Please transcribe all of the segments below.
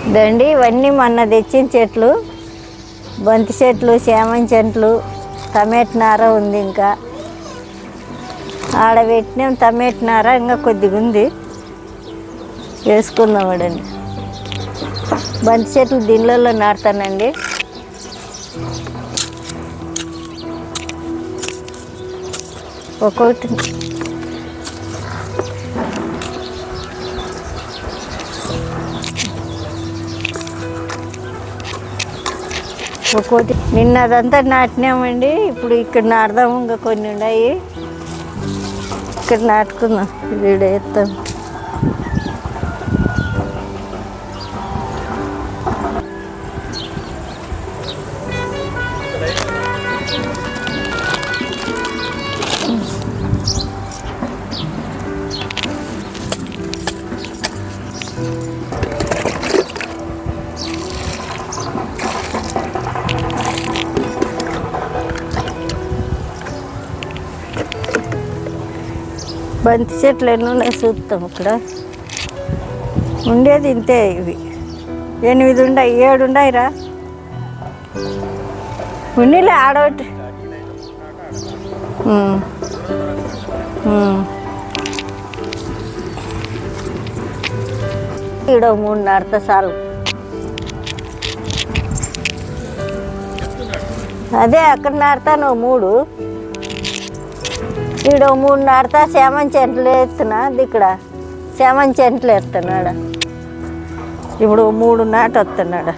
ఇదండి ఇవన్నీ మొన్న తెచ్చిన చెట్లు, బంతి చెట్లు, చేమంతి చెట్లు, టమాటా నార ఉంది. ఇంకా ఆడ పెట్టినాం టమాటా నార, ఇంకా కొద్దిగా ఉంది, వేసుకుందాం అడండి. బంతి చెట్లు దీనిలలో నాటుతానండి. ఒక్కొక్కటి నిన్న అదంతా నాటినామండి. ఇప్పుడు ఇక్కడ నాటుదాము, ఇంకా కొన్ని ఉన్నాయి, ఇక్కడ నాటుకుందాం. వీడ ఎత్తాం. బంతి చెట్లు ఎన్ని ఉన్నాయి చూస్తాం. ఇక్కడ ఉండేది ఇంతే. ఇవి 8 ఉన్నాయి, 7 ఉన్నాయిరా. ఉన్నిలే ఆడోటి. ఈడ 3 నాటుతా చాలు. అదే అక్కడ నాటుతాను 3, ఈడ 3 నాటుతా. చేమంతి చెట్లు ఎత్తున్నా, ఇక్కడ చేమంతి చెట్లు ఎత్తున్నాడు. ఇప్పుడు 3 నాటు వస్తున్నాడు.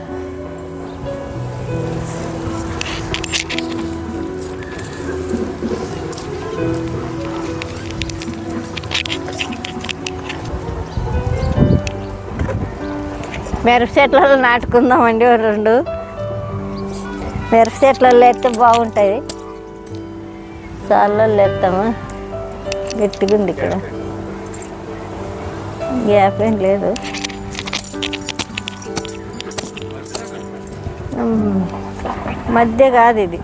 మిరప చెట్లలో నాటుకుందామండి. 2 మిరప చెట్లలో ఎత్తే బాగుంటాయి. చాలలో ఎత్తామా, గట్టిగా ఉంది. ఇక్కడ గ్యాప్ ఏం లేదు. మధ్య కాదు ఇది.